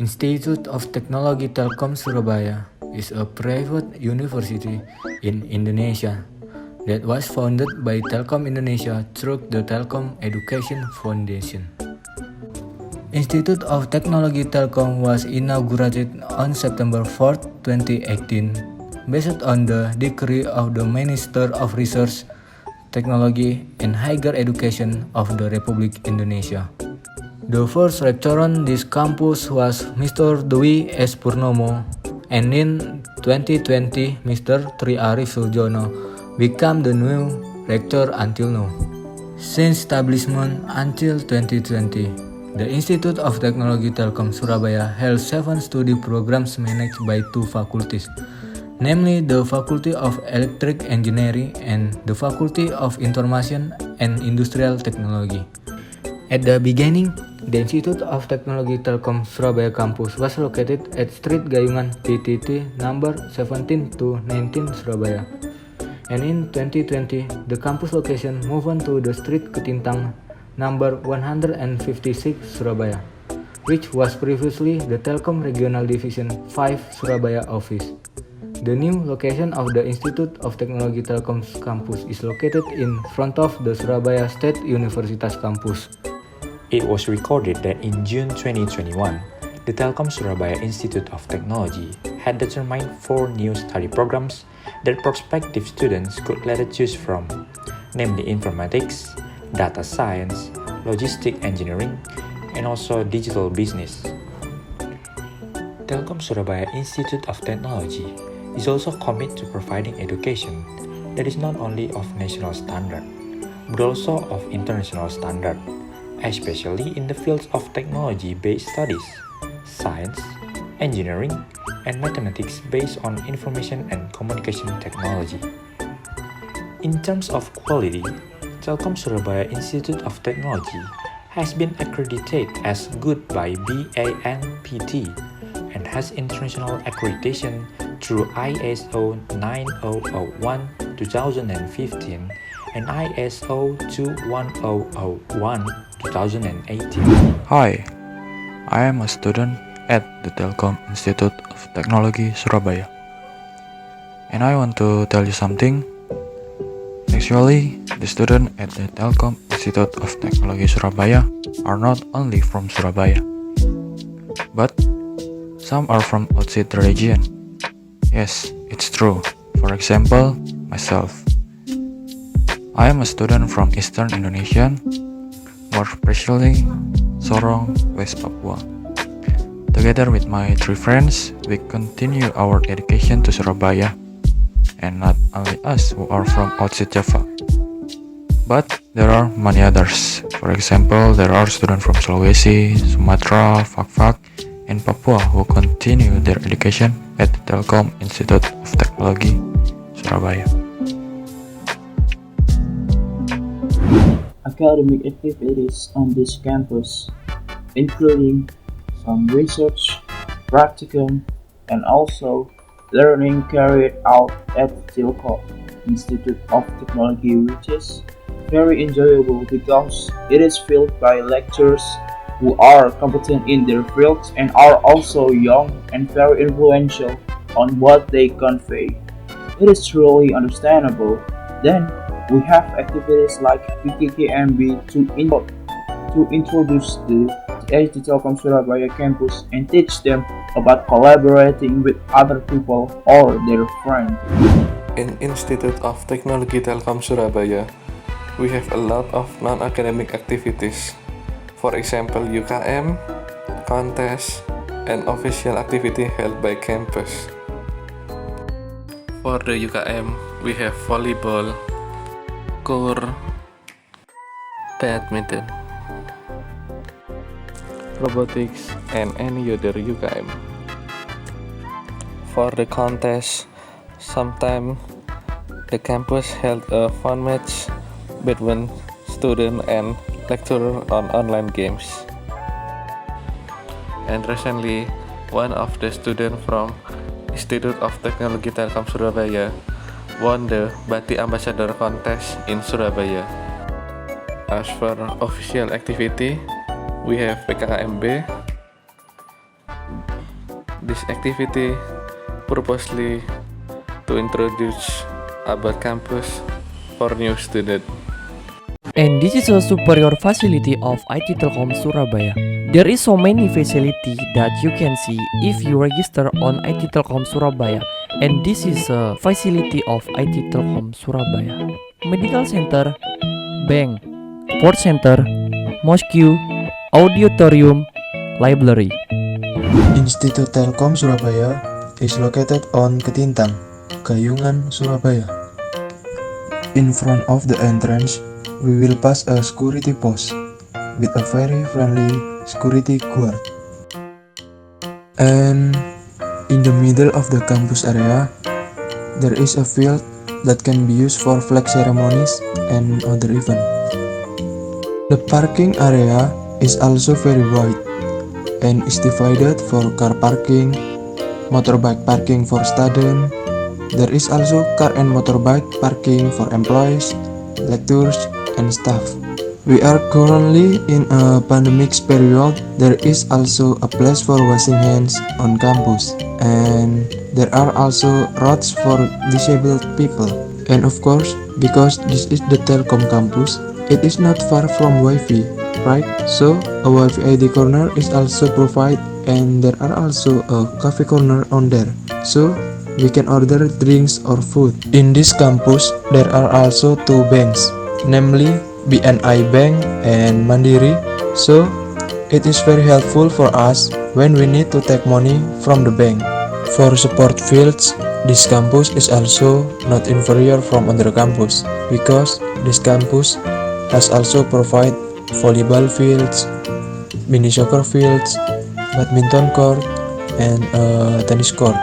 Institute of Technology Telkom Surabaya is a private university in Indonesia that was founded by Telkom Indonesia through the Telkom Education Foundation. Institute of Technology Telkom was inaugurated on September 4, 2018, based on the decree of the Minister of Research, Technology, and Higher Education of the Republic Indonesia. The first rector on this campus was Mr. Dwi S. Purnomo, and in 2020, Mr. Tri Arif Suljono became the new rector until now. Since establishment until 2020, the Institute of Technology Telkom Surabaya held 7 study programs managed by 2 faculties, namely the Faculty of Electric Engineering and the Faculty of Information and Industrial Technology. At the beginning, the Institute of Technology Telkom Surabaya campus was located at Street Gayungan PTT number 17 to 19 Surabaya. And in 2020, the campus location moved on to the Street Ketintang number 156 Surabaya, which was previously the Telkom Regional Division 5 Surabaya office. The new location of the Institute of Technology Telkom campus is located in front of the Surabaya State Universitas campus. It was recorded that in June 2021, the Telkom Surabaya Institute of Technology had determined 4 new study programs that prospective students could later choose from, namely informatics, data science, logistic engineering, and also digital business. Telkom Surabaya Institute of Technology is also committed to providing education that is not only of national standard, but also of international standard, especially in the fields of technology-based studies, science, engineering, and mathematics based on information and communication technology. In terms of quality, Telkom Surabaya Institute of Technology has been accredited as good by BANPT and has international accreditation through ISO 9001:2015 and ISO 21001:2018. Hi, I am a student at the Telkom Institute of Technology Surabaya, and I want to tell you something. Actually, the students at the Telkom Institute of Technology Surabaya are not only from Surabaya, but some are from outside the region. Yes, it's true. For example, myself. I am a student from Eastern Indonesia, more precisely Sorong, West Papua. Together with my 3 friends, we continue our education to Surabaya, and not only us who are from outside Java, but there are many others. For example, there are students from Sulawesi, Sumatra, Fak-Fak, and Papua who continue their education at the Telkom Institute of Technology Surabaya. Academic activities on this campus, including some research, practicum, and also learning carried out at Telkom Institute of Technology, which is very enjoyable because it is filled by lecturers who are competent in their fields and are also young and very influential on what they convey. It is truly understandable. Then we have activities like PKKMB to introduce the Telkom Surabaya campus and teach them about collaborating with other people or their friends. In Institute of Technology Telkom Surabaya, we have a lot of non-academic activities. For example, UKM, contest, and official activity held by campus. For the UKM, we have volleyball, core, badminton, robotics, and any other UKM. For the contest, sometimes the campus held a fun match between student and lecturer on online games. And recently, one of the students from Institute of Technology Telkom Surabaya won the Batik Ambassador contest in Surabaya. As for official activity, we have PKKMB, This activity purposely to introduce about campus for new students. And this is a superior facility of IT Telkom Surabaya. There is so many facility that you can see if you register on IT Telkom Surabaya. And this is a facility of IT Telkom Surabaya. Medical center, bank, sports center, mosque, auditorium, library. Institut Telkom Surabaya is located on Ketintang, Gayungan, Surabaya. In front of the entrance, we will pass a security post with a very friendly security guard. And in the middle of the campus area, there is a field that can be used for flag ceremonies and other events. The parking area is also very wide and is divided for car parking, motorbike parking for students. There is also car and motorbike parking for employees, lecturers, and staff. We are currently in a pandemic period. There is also a place for washing hands on campus, and there are also roads for disabled people. And of course, because this is the Telkom campus, it is not far from Wi-Fi, right? So a Wi-Fi ID corner is also provided, and there are also a cafe corner on there. So we can order drinks or food. In this campus, there are also two banks, namely BNI Bank and Mandiri. So it is very helpful for us when we need to take money from the bank. For sport fields, this campus is also not inferior from other campus, because this campus has also provide volleyball fields, mini soccer fields, badminton court, and a tennis court.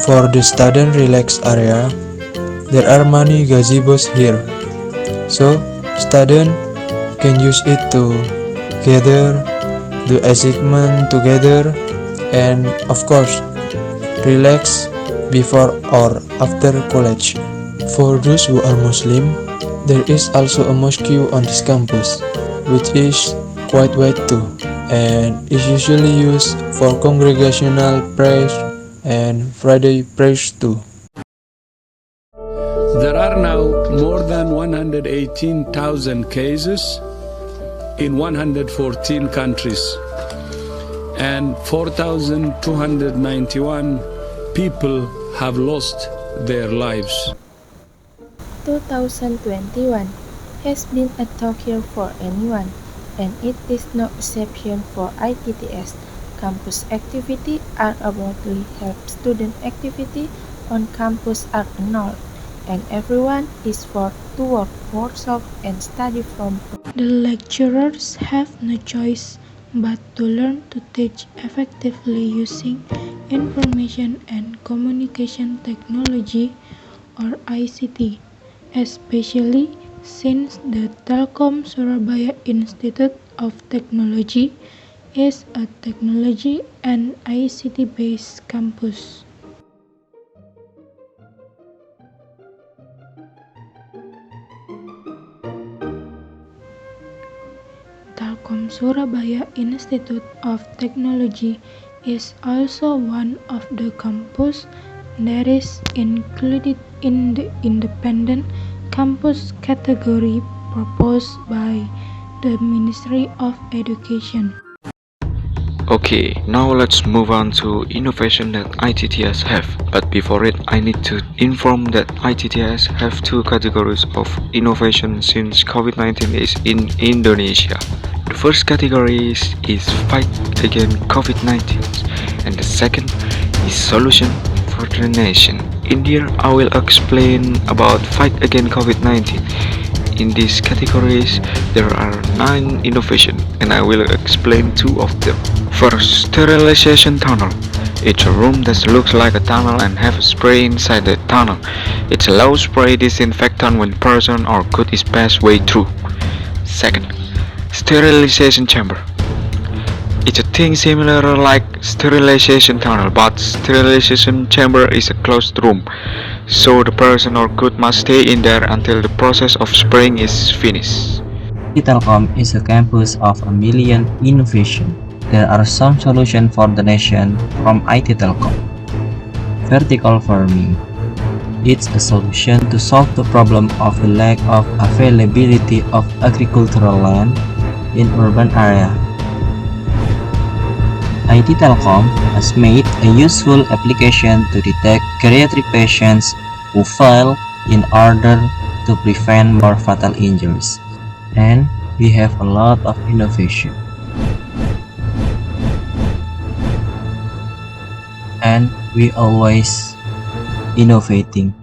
For the student relax area, there are many gazebos here, so students can use it to gather, do assignment together, and of course, relax before or after college. For those who are Muslim, there is also a mosque on this campus, which is quite wide too, and is usually used for congregational prayers and Friday prayers too. There are now more than 118,000 cases in 114 countries, and 4,291 people have lost their lives. 2021 has been a tough year for anyone, and it is no exception for ITTS. Campus activity are broadly help student activity on campus are annulled, and everyone is forced to work, workshop, and study from home. The lecturers have no choice but to learn to teach effectively using information and communication technology or ICT, especially since the Telkom Surabaya Institute of Technology is a technology and ICT-based campus. Telkom Surabaya Institute of Technology is also one of the campus that is included in the independent campus category proposed by the Ministry of Education. Okay, now let's move on to innovation that ITTS have. But before it, I need to inform that ITTS have two categories of innovation since COVID-19 is in Indonesia. The first category is fight against COVID-19, and the second is solution for the nation. In here, I will explain about fight against COVID-19. In these categories, there are 9 innovations, and I will explain 2 of them. First, sterilization tunnel. It's a room that looks like a tunnel and have a spray inside the tunnel. It allows spray disinfectant when person or good is passed way through. Second, sterilization chamber. It's a thing similar like sterilization tunnel, but sterilization chamber is a closed room, so the person or good must stay in there until the process of spraying is finished. Telkom is a campus of a million innovation. there are some solutions for the nation from IT Telkom. Vertical farming. It's a solution to solve the problem of the lack of availability of agricultural land in urban area. IT Telkom has made a useful application to detect geriatric patients who fail in order to prevent more fatal injuries. And we have a lot of innovation. And we always innovating.